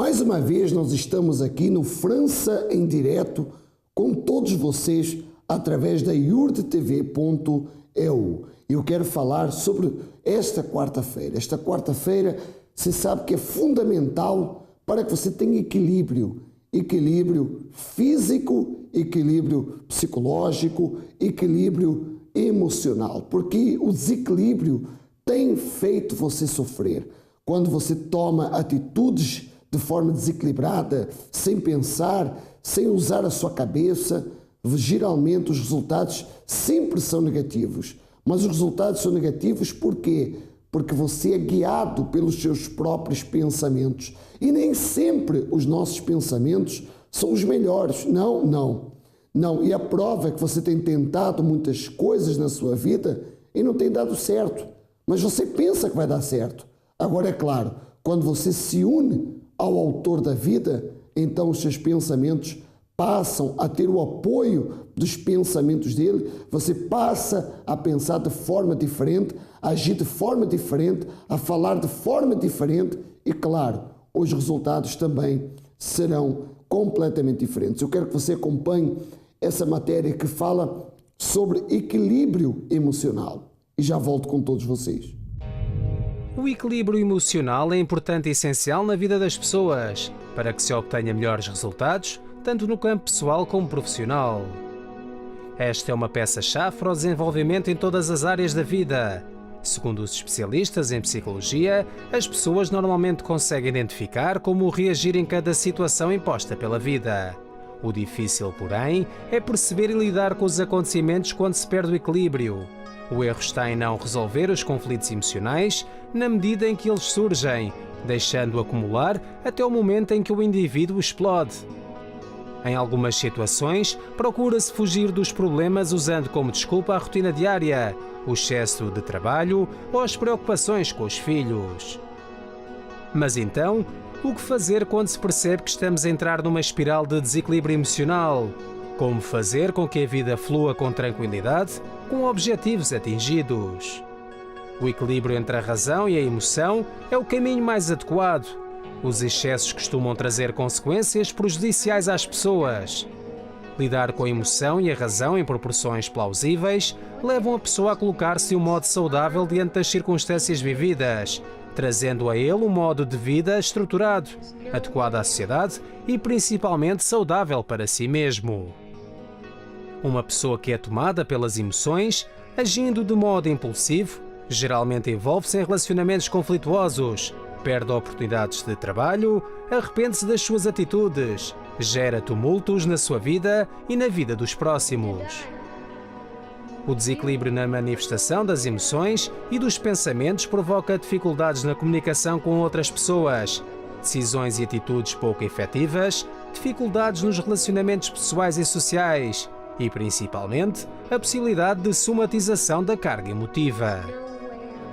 Mais uma vez nós estamos aqui no França em direto com todos vocês através da iurdtv.eu. Eu quero falar sobre esta quarta-feira. Esta quarta-feira você sabe que é fundamental para que você tenha equilíbrio. Equilíbrio físico, equilíbrio psicológico, equilíbrio emocional. Porque o desequilíbrio tem feito você sofrer. Quando você toma atitudes de forma desequilibrada, sem pensar, sem usar a sua cabeça, geralmente os resultados sempre são negativos. Mas os resultados são negativos por quê? Porque você é guiado pelos seus próprios pensamentos. E nem sempre os nossos pensamentos são os melhores. Não. E a prova é que você tem tentado muitas coisas na sua vida e não tem dado certo. Mas você pensa que vai dar certo. Agora, é claro, quando você se une ao autor da vida, então os seus pensamentos passam a ter o apoio dos pensamentos dele, você passa a pensar de forma diferente, a agir de forma diferente, a falar de forma diferente e, claro, os resultados também serão completamente diferentes. Eu quero que você acompanhe essa matéria que fala sobre equilíbrio emocional e já volto com todos vocês. O equilíbrio emocional é importante e essencial na vida das pessoas, para que se obtenha melhores resultados, tanto no campo pessoal como profissional. Esta é uma peça-chave para o desenvolvimento em todas as áreas da vida. Segundo os especialistas em psicologia, as pessoas normalmente conseguem identificar como reagir em cada situação imposta pela vida. O difícil, porém, é perceber e lidar com os acontecimentos quando se perde o equilíbrio. O erro está em não resolver os conflitos emocionais na medida em que eles surgem, deixando-o acumular até o momento em que o indivíduo explode. Em algumas situações, procura-se fugir dos problemas usando como desculpa a rotina diária, o excesso de trabalho ou as preocupações com os filhos. Mas então, o que fazer quando se percebe que estamos a entrar numa espiral de desequilíbrio emocional? Como fazer com que a vida flua com tranquilidade, com objetivos atingidos? O equilíbrio entre a razão e a emoção é o caminho mais adequado. Os excessos costumam trazer consequências prejudiciais às pessoas. Lidar com a emoção e a razão em proporções plausíveis levam a pessoa a colocar-se de um modo saudável diante das circunstâncias vividas, trazendo a ele um modo de vida estruturado, adequado à sociedade e principalmente saudável para si mesmo. Uma pessoa que é tomada pelas emoções, agindo de modo impulsivo, geralmente envolve-se em relacionamentos conflituosos, perde oportunidades de trabalho, arrepende-se das suas atitudes, gera tumultos na sua vida e na vida dos próximos. O desequilíbrio na manifestação das emoções e dos pensamentos provoca dificuldades na comunicação com outras pessoas, decisões e atitudes pouco efetivas, dificuldades nos relacionamentos pessoais e sociais e, principalmente, a possibilidade de somatização da carga emotiva.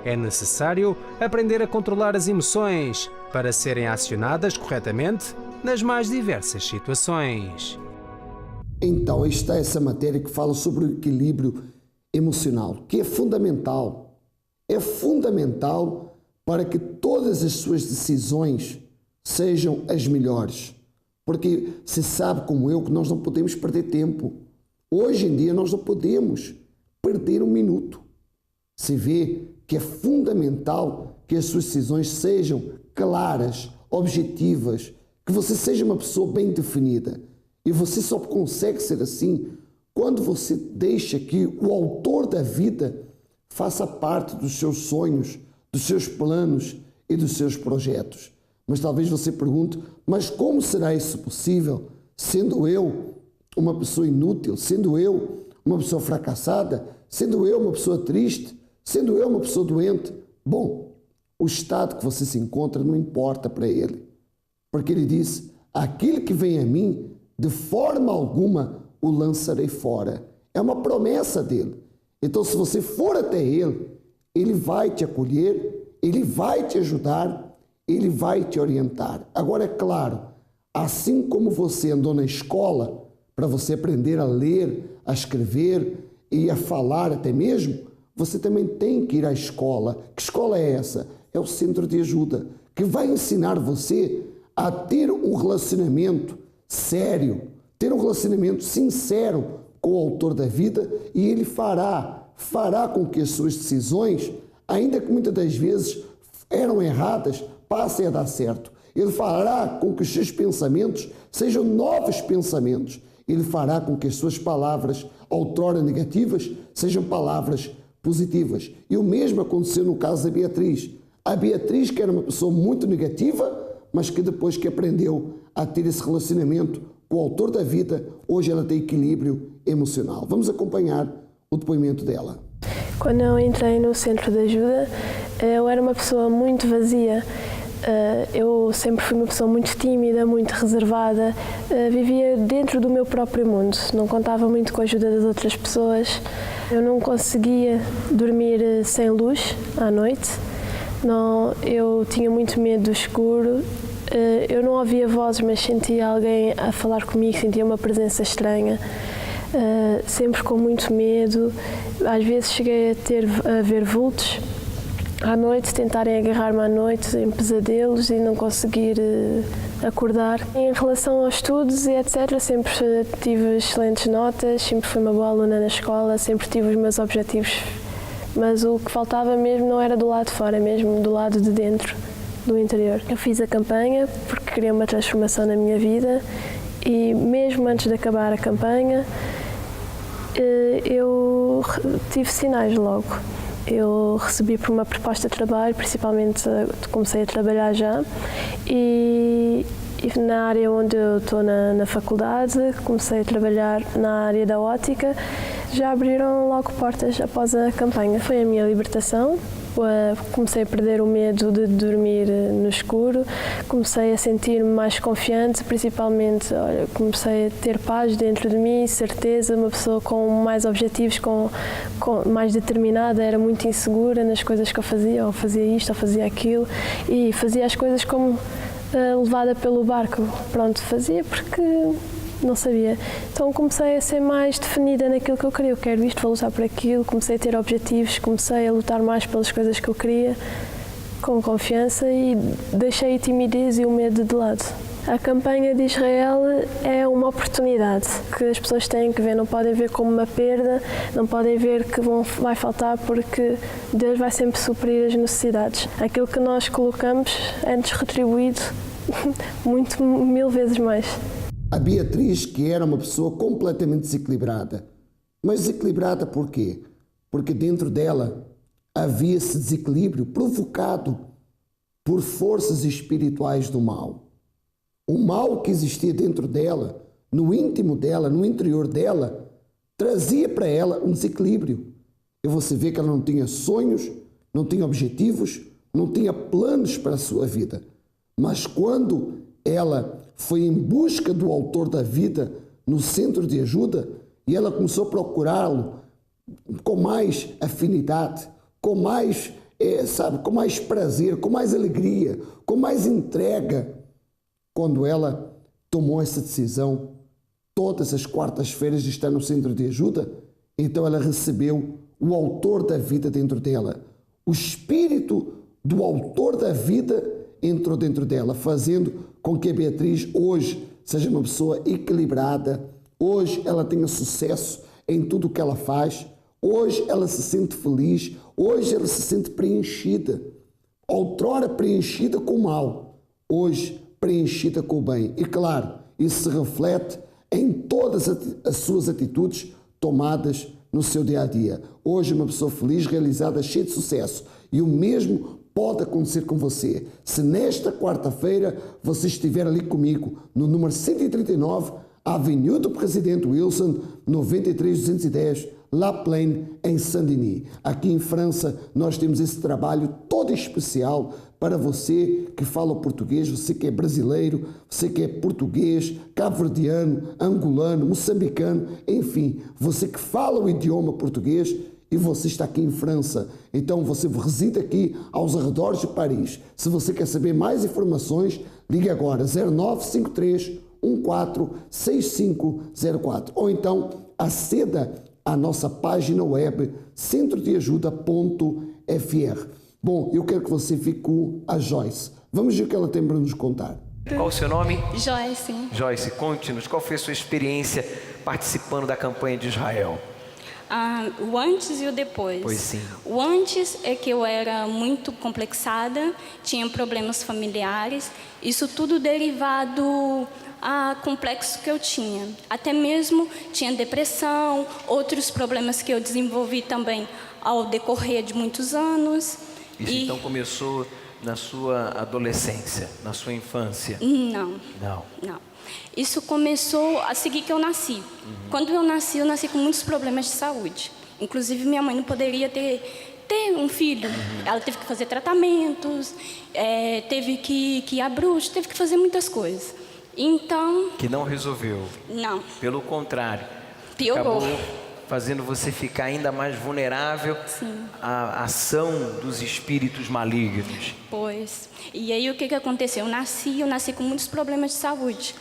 É necessário aprender a controlar as emoções para serem acionadas corretamente nas mais diversas situações. Então, está essa matéria que fala sobre o equilíbrio emocional, que é fundamental. É fundamental para que todas as suas decisões sejam as melhores. Porque se sabe como eu que nós não podemos perder tempo. Hoje em dia nós não podemos perder um minuto. Se vê que é fundamental que as suas decisões sejam claras, objetivas, que você seja uma pessoa bem definida. E você só consegue ser assim quando você deixa que o autor da vida faça parte dos seus sonhos, dos seus planos e dos seus projetos. Mas talvez você pergunte, mas como será isso possível, sendo eu uma pessoa inútil, sendo eu uma pessoa fracassada, sendo eu uma pessoa triste, sendo eu uma pessoa doente? Bom, o estado que você se encontra não importa para ele, porque ele diz, aquele que vem a mim, de forma alguma o lançarei fora. É uma promessa dele. Então, se você for até ele, ele vai te acolher, ele vai te ajudar, ele vai te orientar. Agora, é claro, assim como você andou na escola para você aprender a ler, a escrever e a falar até mesmo, você também tem que ir à escola. Que escola é essa? É o centro de ajuda, que vai ensinar você a ter um relacionamento sério, ter um relacionamento sincero com o autor da vida, e ele fará com que as suas decisões, ainda que muitas das vezes eram erradas, passem a dar certo. Ele fará com que os seus pensamentos sejam novos pensamentos. Ele fará com que as suas palavras, outrora negativas, sejam palavras positivas. E o mesmo aconteceu no caso da Beatriz. A Beatriz, que era uma pessoa muito negativa, mas que depois que aprendeu a ter esse relacionamento com o autor da vida, hoje ela tem equilíbrio emocional. Vamos acompanhar o depoimento dela. Quando eu entrei no centro de ajuda, eu era uma pessoa muito vazia. Eu sempre fui uma pessoa muito tímida, muito reservada, vivia dentro do meu próprio mundo, não contava muito com a ajuda das outras pessoas. Eu não conseguia dormir sem luz à noite, eu tinha muito medo do escuro, eu não ouvia vozes, mas sentia alguém a falar comigo, sentia uma presença estranha, sempre com muito medo. Às vezes cheguei a ver vultos à noite, tentarem agarrar-me à noite em pesadelos e não conseguir acordar. Em relação aos estudos e etc, sempre tive excelentes notas, sempre fui uma boa aluna na escola, sempre tive os meus objetivos, mas o que faltava mesmo não era do lado de fora, mesmo do lado de dentro, do interior. Eu fiz a campanha porque queria uma transformação na minha vida e mesmo antes de acabar a campanha eu tive sinais logo. Eu recebi por uma proposta de trabalho, principalmente comecei a trabalhar já e na área onde eu estou na faculdade, comecei a trabalhar na área da ótica, já abriram logo portas após a campanha. Foi a minha libertação, comecei a perder o medo de dormir no escuro, comecei a sentir-me mais confiante, principalmente comecei a ter paz dentro de mim, certeza, uma pessoa com mais objetivos, com mais determinada, era muito insegura nas coisas que eu fazia, ou fazia isto, ou fazia aquilo, e fazia as coisas como levada pelo barco. Pronto, fazia porque não sabia. Então comecei a ser mais definida naquilo que eu queria. Eu quero isto, vou lutar por aquilo. Comecei a ter objetivos, comecei a lutar mais pelas coisas que eu queria, com confiança, e deixei a timidez e o medo de lado. A campanha de Israel é uma oportunidade que as pessoas têm que ver, não podem ver como uma perda, não podem ver que vai faltar, porque Deus vai sempre suprir as necessidades. Aquilo que nós colocamos é-nos retribuído muito, 1000 vezes mais. A Beatriz, que era uma pessoa completamente desequilibrada. Mas desequilibrada por quê? Porque dentro dela havia esse desequilíbrio provocado por forças espirituais do mal. O mal que existia dentro dela, no íntimo dela, no interior dela, trazia para ela um desequilíbrio. E você vê que ela não tinha sonhos, não tinha objetivos, não tinha planos para a sua vida. Mas quando ela foi em busca do autor da vida no centro de ajuda e ela começou a procurá-lo com mais afinidade, com mais, com mais prazer, com mais alegria, com mais entrega. Quando ela tomou essa decisão, todas as quartas-feiras de estar no centro de ajuda, então ela recebeu o autor da vida dentro dela. O espírito do autor da vida entrou dentro dela, fazendo com que a Beatriz hoje seja uma pessoa equilibrada, hoje ela tenha sucesso em tudo o que ela faz, hoje ela se sente feliz, hoje ela se sente preenchida. Outrora preenchida com o mal, hoje preenchida com o bem. E claro, isso se reflete em todas as suas atitudes tomadas no seu dia-a-dia. Hoje uma pessoa feliz, realizada, cheia de sucesso. E o mesmo pode acontecer com você. Se nesta quarta-feira você estiver ali comigo, no número 139, Avenida do Presidente Wilson, 93210, La Plaine, em Saint-Denis. Aqui em França, nós temos esse trabalho todo especial para você que fala português, você que é brasileiro, você que é português, cabo-verdiano, angolano, moçambicano, enfim, você que fala o idioma português e você está aqui em França. Então você reside aqui aos arredores de Paris. Se você quer saber mais informações, ligue agora 0953 146504 ou então aceda à nossa página web centrodeajuda.fr. Bom, eu quero que você fique com a Joyce. Vamos ver o que ela tem para nos contar. Qual o seu nome? Joyce. Joyce, conte-nos, qual foi a sua experiência participando da campanha de Israel? O antes e o depois. Pois sim. O antes é que eu era muito complexada, tinha problemas familiares, isso tudo derivado a complexo que eu tinha. Até mesmo tinha depressão, outros problemas que eu desenvolvi também ao decorrer de muitos anos. Isso então começou na sua adolescência, na sua infância? Não. Isso começou a seguir que eu nasci. Quando eu nasci com muitos problemas de saúde. Inclusive, minha mãe não poderia ter um filho. Ela teve que fazer tratamentos, teve que ir à bruxa, teve que fazer muitas coisas. Então... Que não resolveu? Não. Pelo contrário. Piorou. Acabou fazendo você ficar ainda mais vulnerável à ação dos espíritos malignos. Pois. E aí o que aconteceu? Eu nasci com muitos problemas de saúde,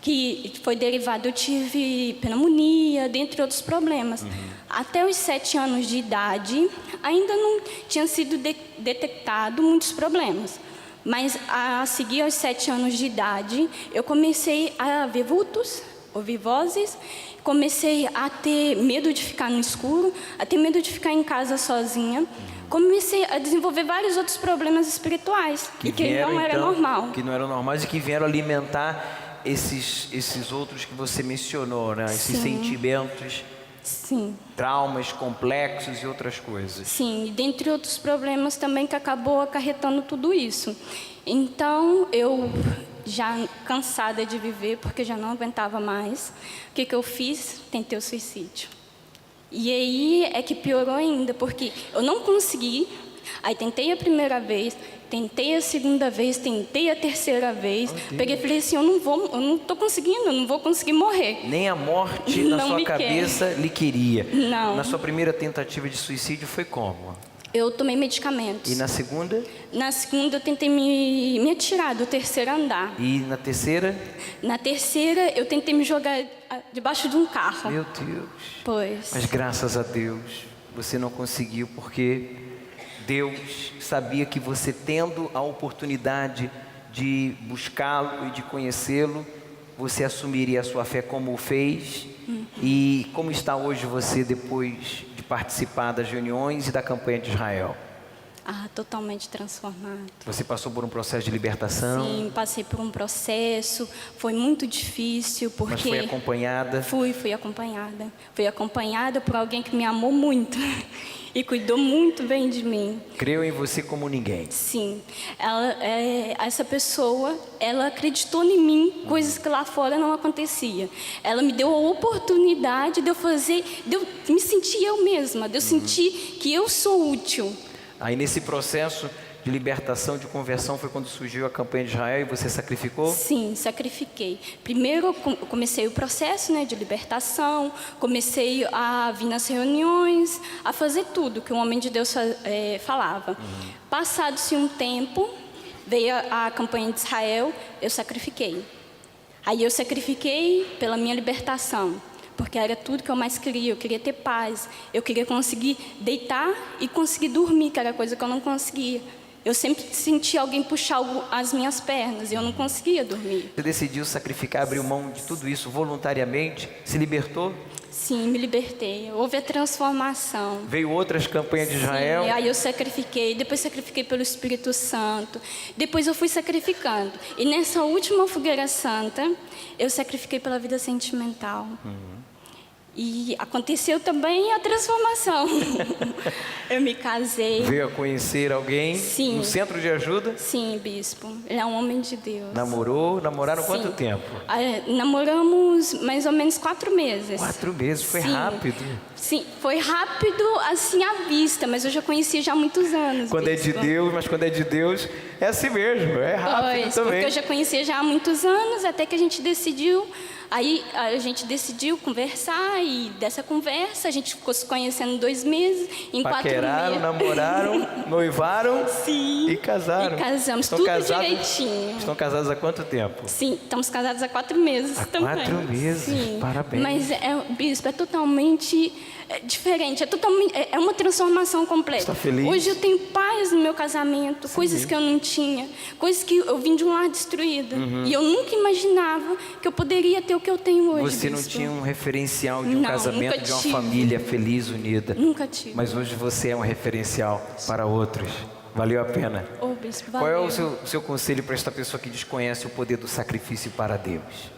que foi derivado, eu tive pneumonia, dentre outros problemas. Até os 7 anos de idade, ainda não tinha sido detectado muitos problemas. Mas a seguir aos 7 anos de idade, eu comecei a ver vultos, ouvir vozes, comecei a ter medo de ficar no escuro, a ter medo de ficar em casa sozinha. Comecei a desenvolver vários outros problemas espirituais, que não era normal. Que não eram normais e que vieram alimentar esses outros que você mencionou, né? Esses sentimentos, traumas complexos e outras coisas. Sim, e dentre outros problemas também que acabou acarretando tudo isso. Então, eu já cansada de viver, porque já não aguentava mais, o que eu fiz? Tentei o suicídio. E aí é que piorou ainda, porque eu não consegui, aí tentei a primeira vez, tentei a segunda vez, tentei a terceira vez, peguei e falei assim, eu não estou conseguindo, eu não vou conseguir morrer. Nem a morte na sua cabeça lhe queria. Não. Na sua primeira tentativa de suicídio foi como? Eu tomei medicamentos. E na segunda? Na segunda eu tentei me atirar do 3º andar. E na terceira? Na terceira eu tentei me jogar debaixo de um carro. Meu Deus. Pois. Mas graças a Deus você não conseguiu, porque Deus sabia que você, tendo a oportunidade de buscá-lo e de conhecê-lo, você assumiria a sua fé como o fez. E como está hoje você depois de participar das reuniões e da campanha de Israel? Totalmente transformado. Você passou por um processo de libertação? Sim, passei por um processo, foi muito difícil, porque... Mas foi acompanhada? Fui acompanhada. Fui acompanhada por alguém que me amou muito e cuidou muito bem de mim. Creu em você como ninguém? Sim. Essa pessoa, ela acreditou em mim, coisas que lá fora não acontecia. Ela me deu a oportunidade de eu fazer, de eu me sentir eu mesma, de eu sentir que eu sou útil. Aí nesse processo de libertação, de conversão, foi quando surgiu a campanha de Israel e você sacrificou? Sim, sacrifiquei. Primeiro eu comecei o processo, de libertação, comecei a vir nas reuniões, a fazer tudo que o homem de Deus falava. Passado-se um tempo, veio a campanha de Israel, eu sacrifiquei. Aí eu sacrifiquei pela minha libertação. Porque era tudo que eu mais queria, eu queria ter paz, eu queria conseguir deitar e conseguir dormir, que era coisa que eu não conseguia. Eu sempre sentia alguém puxar as minhas pernas e eu não conseguia dormir. Você decidiu sacrificar, abrir mão de tudo isso voluntariamente? Se libertou? Sim, me libertei. Houve a transformação. Veio outras campanhas de Israel? Sim, aí eu sacrifiquei, depois sacrifiquei pelo Espírito Santo. Depois eu fui sacrificando. E nessa última fogueira santa, eu sacrifiquei pela vida sentimental. E aconteceu também a transformação. Eu me casei. Veio a conhecer alguém? Sim. No centro de ajuda? Sim, bispo. Ele é um homem de Deus. Namoraram quanto tempo? Namoramos mais ou menos 4 meses. 4 meses, foi rápido. Sim, foi rápido assim à vista, mas eu já conhecia já há muitos anos. Quando é de Deus, mas quando é de Deus, é assim mesmo, é rápido também. Porque eu já conhecia já há muitos anos, até que a gente decidiu Aí a gente decidiu conversar e dessa conversa a gente ficou se conhecendo 2 meses. Em 4 meses... Paqueraram, namoraram, noivaram. Sim. E casaram. E casamos, Estão tudo casados, direitinho. Estão casados há quanto tempo? Sim, estamos casados há 4 meses também. 4 meses, Sim. parabéns. Mas, bispo, é totalmente diferente, é uma transformação completa. Está feliz? Hoje eu tenho paz no meu casamento, coisas que eu não tinha, coisas que eu vim de um lar destruído. E eu nunca imaginava que eu poderia ter o que eu tenho hoje, Você não bispo. tinha um referencial de um Não, casamento, nunca de uma tive. família feliz, unida. Nunca tive. Mas hoje você é um referencial para outros. Valeu a pena. Ô, bispo, Qual é o valeu. seu conselho para esta pessoa que desconhece o poder do sacrifício para Deus?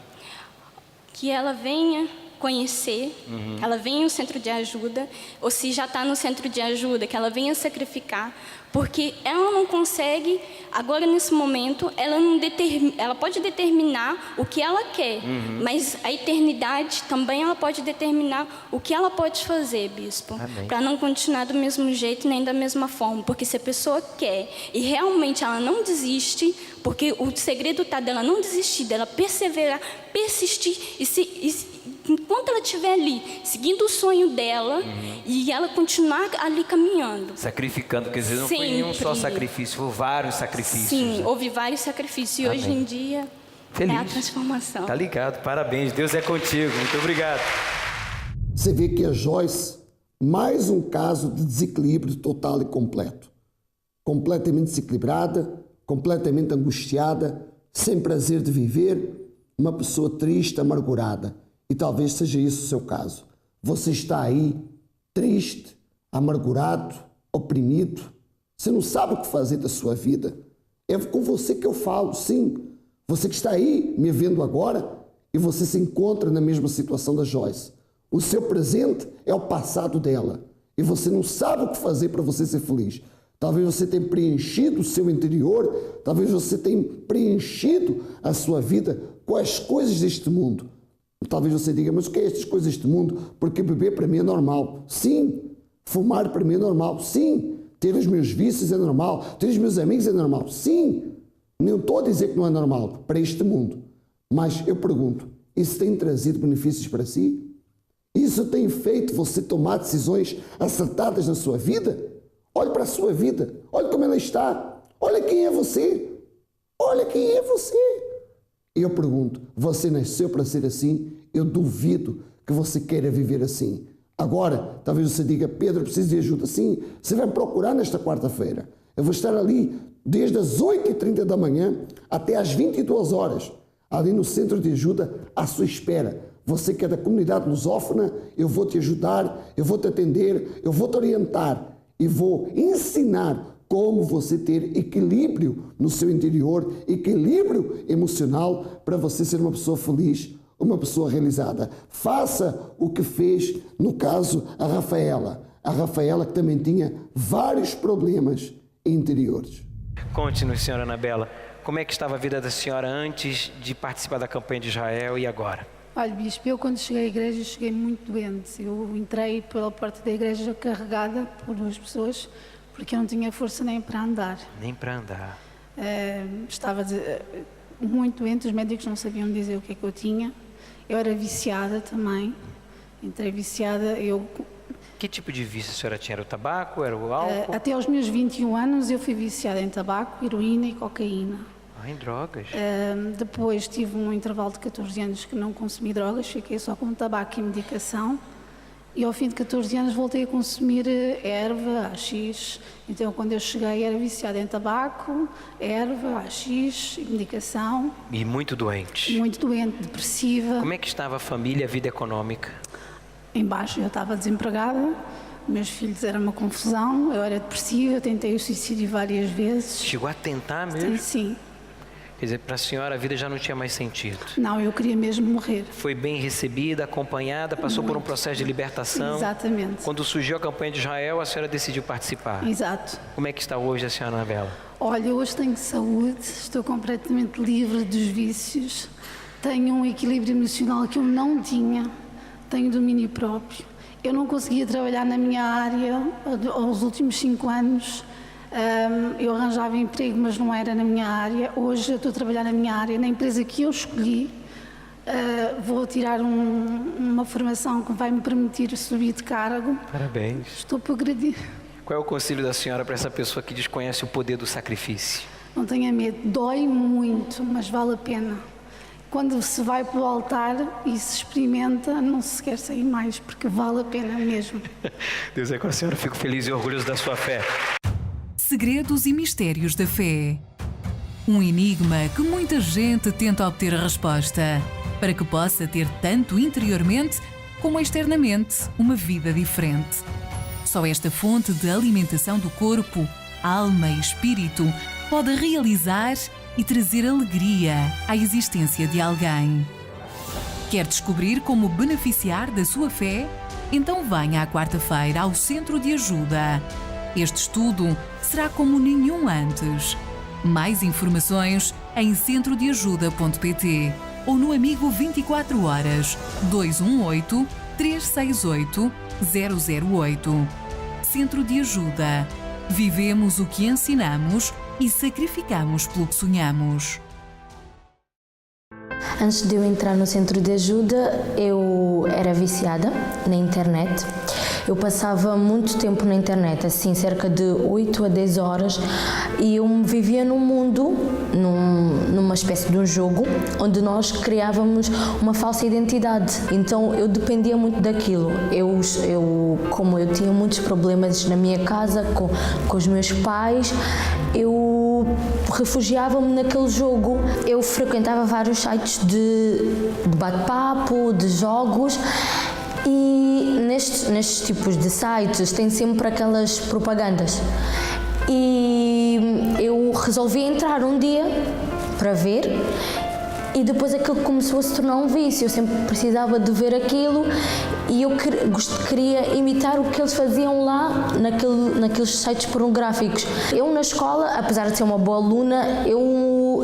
Que ela venha conhecer, ela venha ao centro de ajuda, ou se já está no centro de ajuda, que ela venha sacrificar, porque ela não consegue, agora nesse momento, ela pode determinar o que ela quer, mas a eternidade também ela pode determinar o que ela pode fazer, bispo, para não continuar do mesmo jeito nem da mesma forma, porque se a pessoa quer e realmente ela não desiste, porque o segredo está dela não desistir, dela perseverar, persistir enquanto ela estiver ali, seguindo o sonho dela e ela continuar ali caminhando. Sacrificando, quer dizer, não foi nenhum só sacrifício, foram vários sacrifícios. Sim, houve vários sacrifícios e hoje em dia Feliz. é a transformação. Tá ligado, parabéns, Deus é contigo, muito obrigado. Você vê que a Joyce, mais um caso de desequilíbrio total e completo. Completamente desequilibrada, completamente angustiada, sem prazer de viver, uma pessoa triste, amargurada. E talvez seja isso o seu caso. Você está aí, triste, amargurado, oprimido. Você não sabe o que fazer da sua vida. É com você que eu falo, sim. Você que está aí me vendo agora e você se encontra na mesma situação da Joyce. O seu presente é o passado dela. E você não sabe o que fazer para você ser feliz. Talvez você tenha preenchido o seu interior, talvez você tenha preenchido a sua vida com as coisas deste mundo. Talvez você diga, mas o que é estas coisas deste mundo? Porque beber para mim é normal. Sim. Fumar para mim é normal. Sim. Ter os meus vícios é normal. Ter os meus amigos é normal. Sim. Não estou a dizer que não é normal para este mundo. Mas eu pergunto, isso tem trazido benefícios para si? Isso tem feito você tomar decisões acertadas na sua vida? Olhe para a sua vida. Olhe como ela está. Olha quem é você. Olha quem é você. E eu pergunto, você nasceu para ser assim? Eu duvido que você queira viver assim. Agora, talvez você diga, Pedro, eu preciso de ajuda. Sim, você vai me procurar nesta quarta-feira. Eu vou estar ali desde as 8h30 da manhã até às 22 horas, ali no centro de ajuda, à sua espera. Você que é da comunidade lusófona, eu vou te ajudar, eu vou te atender, eu vou te orientar e vou ensinar como você ter equilíbrio no seu interior, equilíbrio emocional para você ser uma pessoa feliz, uma pessoa realizada. Faça o que fez, no caso, a Rafaela. A Rafaela que também tinha vários problemas interiores. Conte-nos, senhora Anabela, como é que estava a vida da senhora antes de participar da campanha de Israel e agora? Olha, bispo, eu quando cheguei à igreja cheguei muito doente. Eu entrei pela porta da igreja carregada por 2 pessoas, porque eu não tinha força nem para andar. Nem para andar. Estava muito doente, os médicos não sabiam dizer o que é que eu tinha. Eu era viciada também. Entrei viciada, Que tipo de vício a senhora tinha? Era o tabaco? Era o álcool? até aos meus 21 anos eu fui viciada em tabaco, heroína e cocaína. Em drogas? Depois tive um intervalo de 14 anos que não consumi drogas, fiquei só com tabaco e medicação. E ao fim de 14 anos voltei a consumir erva, AX. Então quando eu cheguei era viciada em tabaco, erva, AX, medicação. E muito doente? Muito doente, depressiva. Como é que estava a família, a vida econômica? Embaixo eu estava desempregada, meus filhos eram uma confusão, eu era depressiva, tentei o suicídio várias vezes. Chegou a tentar mesmo? Sim. Quer dizer, para a senhora a vida já não tinha mais sentido. Não, eu queria mesmo morrer. Foi bem recebida, acompanhada, passou por um processo de libertação. Exatamente. Quando surgiu a campanha de Israel, a senhora decidiu participar. Exato. Como é que está hoje a senhora Anabela? Olha, hoje tenho saúde, estou completamente livre dos vícios, tenho um equilíbrio emocional que eu não tinha, tenho domínio próprio. Eu não conseguia trabalhar na minha área aos últimos 5 anos. Eu arranjava emprego, mas não era na minha área. Hoje eu estou a trabalhar na minha área, na empresa que eu escolhi. Vou tirar uma formação que vai me permitir subir de cargo. Parabéns. Estou a progredir. Qual é o conselho da senhora para essa pessoa que desconhece o poder do sacrifício? Não tenha medo, dói muito, mas vale a pena. Quando se vai para o altar e se experimenta, não se quer sair mais, porque vale a pena mesmo. Deus é com a senhora, fico feliz e orgulhoso da sua fé. Segredos e mistérios da fé. Um enigma que muita gente tenta obter a resposta, para que possa ter tanto interiormente como externamente uma vida diferente. Só esta fonte de alimentação do corpo, alma e espírito pode realizar e trazer alegria à existência de alguém. Quer descobrir como beneficiar da sua fé? Então venha à quarta-feira ao Centro de Ajuda. Este estudo será como nenhum antes. Mais informações em centrodeajuda.pt ou no Amigo 24 horas 218 368 008. Centro de Ajuda. Vivemos o que ensinamos e sacrificamos pelo que sonhamos. Antes de eu entrar no Centro de Ajuda, eu era viciada na internet. Eu passava muito tempo na internet, assim, cerca de 8 a 10 horas, e eu vivia num mundo, numa espécie de um jogo, onde nós criávamos uma falsa identidade. Então eu dependia muito daquilo. Como eu tinha muitos problemas na minha casa, com os meus pais, eu refugiava-me naquele jogo. Eu frequentava vários sites de bate-papo, de jogos, e nestes tipos de sites tem sempre aquelas propagandas. E eu resolvi entrar um dia para ver, e depois aquilo começou a se tornar um vício. Eu sempre precisava de ver aquilo e eu queria imitar o que eles faziam lá naqueles sites pornográficos. Eu na escola, apesar de ser uma boa aluna,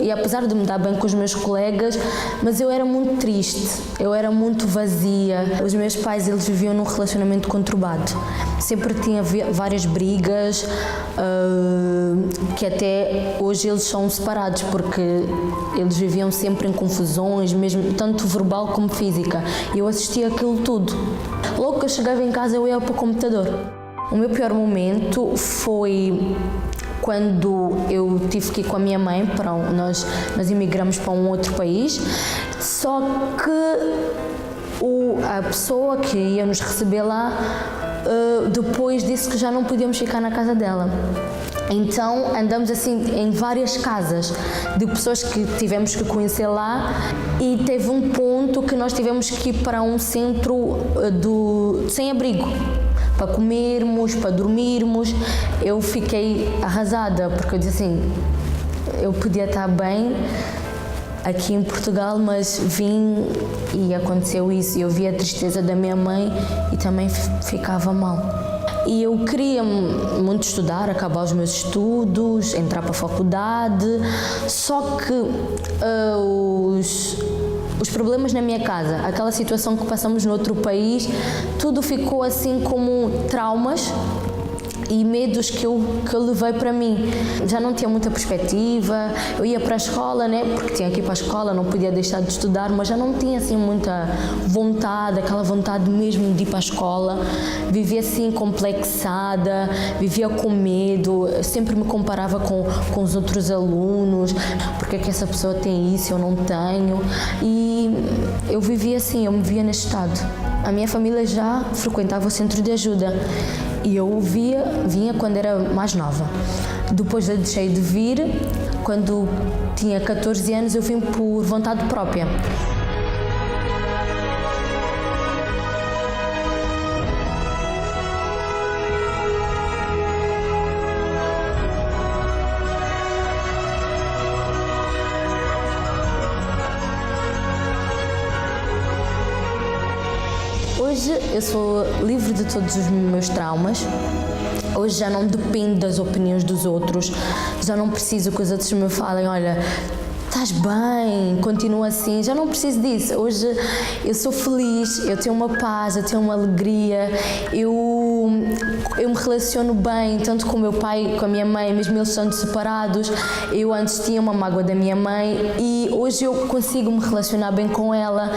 e apesar de me dar bem com os meus colegas, mas eu era muito triste, eu era muito vazia. Os meus pais, eles viviam num relacionamento conturbado. Sempre tinha várias brigas, que até hoje eles são separados, porque eles viviam sempre em confusões, mesmo tanto verbal como física. E eu assistia aquilo tudo. Logo que eu chegava em casa, eu ia para o computador. O meu pior momento foi quando eu tive que ir com a minha mãe, nós emigramos para um outro país, só que a pessoa que ia nos receber lá depois disse que já não podíamos ficar na casa dela. Então andamos assim em várias casas de pessoas que tivemos que conhecer lá, e teve um ponto que nós tivemos que ir para um centro sem abrigo, para comermos, para dormirmos. Eu fiquei arrasada, porque eu disse assim, eu podia estar bem aqui em Portugal, mas vim e aconteceu isso. Eu vi a tristeza da minha mãe e também ficava mal. E eu queria muito estudar, acabar os meus estudos, entrar para a faculdade, só que os problemas na minha casa, aquela situação que passamos no outro país, tudo ficou assim como traumas e medos que eu levei para mim. Já não tinha muita perspectiva. Eu ia para a escola, né, porque tinha que ir para a escola, não podia deixar de estudar, mas já não tinha assim muita vontade, aquela vontade mesmo de ir para a escola. Vivia assim complexada, vivia com medo, sempre me comparava com os outros alunos, porque é que essa pessoa tem isso, eu não tenho. E eu vivia assim, eu me via nesse estado. A minha família já frequentava o Centro de Ajuda e eu vinha quando era mais nova. Depois eu deixei de vir, quando tinha 14 anos eu vim por vontade própria. Hoje eu sou livre de todos os meus traumas. Hoje já não dependo das opiniões dos outros. Já não preciso que os outros me falem, olha, estás bem, continua assim. Já não preciso disso. Hoje eu sou feliz, eu tenho uma paz, eu tenho uma alegria. eu me relaciono bem, tanto com o meu pai, com a minha mãe, mesmo eles estando separados. Eu antes tinha uma mágoa da minha mãe e hoje eu consigo me relacionar bem com ela.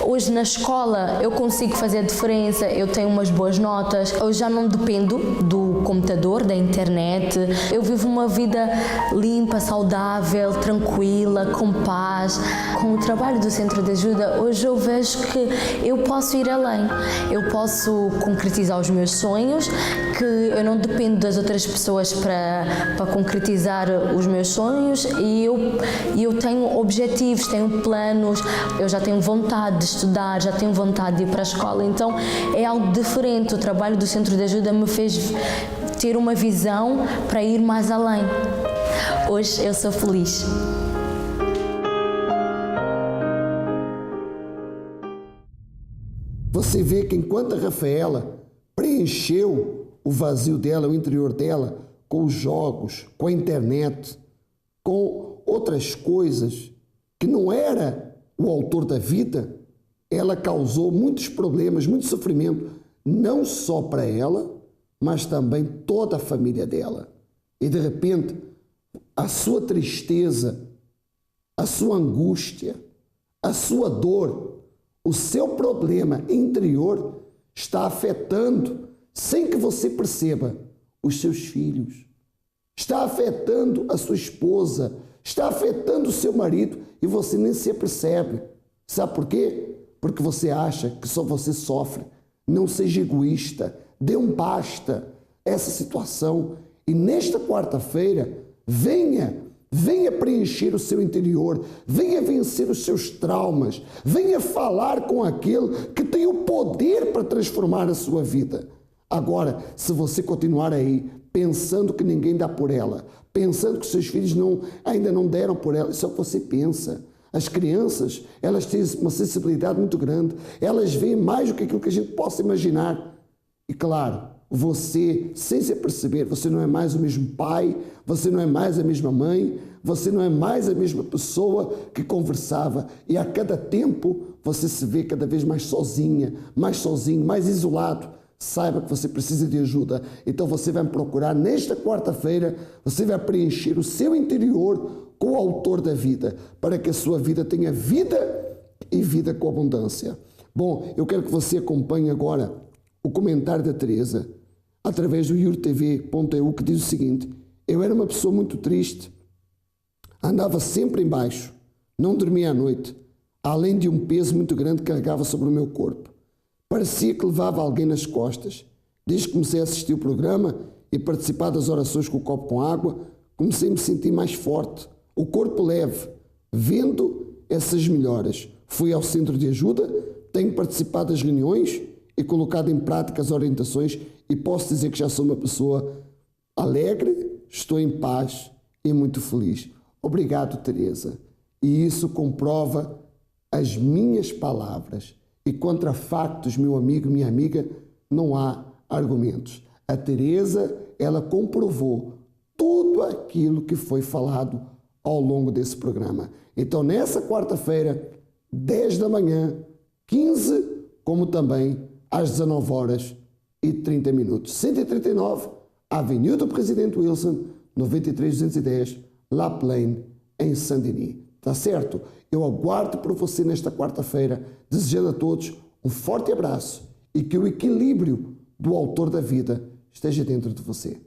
Hoje na escola eu consigo fazer a diferença, eu tenho umas boas notas, eu já não dependo do computador, da internet. Eu vivo uma vida limpa, saudável, tranquila, com paz. Com o trabalho do Centro de Ajuda, hoje eu vejo que eu posso ir além. Eu posso concretizar os meus sonhos, que eu não dependo das outras pessoas para concretizar os meus sonhos e eu tenho objetivos, tenho planos, eu já tenho vontade de estudar, já tenho vontade de ir para a escola, então é algo diferente. O trabalho do Centro de Ajuda me fez ter uma visão para ir mais além. Hoje eu sou feliz. Você vê que enquanto a Rafaela preencheu o vazio dela, o interior dela, com os jogos, com a internet, com outras coisas que não era o autor da vida, ela causou muitos problemas, muito sofrimento, não só para ela, mas também toda a família dela. E de repente, a sua tristeza, a sua angústia, a sua dor, o seu problema interior está afetando, sem que você perceba, os seus filhos. Está afetando a sua esposa, está afetando o seu marido e você nem se percebe. Sabe por quê? Porque você acha que só você sofre. Não seja egoísta, dê um basta a essa situação. E nesta quarta-feira, venha preencher o seu interior, venha vencer os seus traumas, venha falar com aquele que tem o poder para transformar a sua vida. Agora, se você continuar aí pensando que ninguém dá por ela, pensando que seus filhos ainda não deram por ela, isso é o que você pensa. As crianças, elas têm uma sensibilidade muito grande, elas veem mais do que aquilo que a gente possa imaginar. E claro, você, sem se perceber, você não é mais o mesmo pai, você não é mais a mesma mãe, você não é mais a mesma pessoa que conversava. E a cada tempo você se vê cada vez mais sozinha, mais sozinho, mais isolado. Saiba que você precisa de ajuda. Então você vai me procurar nesta quarta-feira, você vai preencher o seu interior com o autor da vida, para que a sua vida tenha vida e vida com abundância. Bom, eu quero que você acompanhe agora o comentário da Teresa, através do iurtv.eu, que diz o seguinte: eu era uma pessoa muito triste, andava sempre em baixo, não dormia à noite, além de um peso muito grande que carregava sobre o meu corpo. Parecia que levava alguém nas costas. Desde que comecei a assistir o programa e participar das orações com o copo com água, comecei a me sentir mais forte, o corpo leve, vendo essas melhoras. Fui ao Centro de Ajuda, tenho participado das reuniões e colocado em prática as orientações e posso dizer que já sou uma pessoa alegre, estou em paz e muito feliz. Obrigado, Teresa. E isso comprova as minhas palavras. E contra factos, meu amigo, minha amiga, não há argumentos. A Teresa, ela comprovou tudo aquilo que foi falado ao longo desse programa. Então, nessa quarta-feira, 10 da manhã, 15, como também às 19h30. 139, Avenida do Presidente Wilson, 93-210, La Plaine, em Saint-Denis. Tá certo? Eu aguardo por você nesta quarta-feira, desejando a todos um forte abraço e que o equilíbrio do autor da vida esteja dentro de você.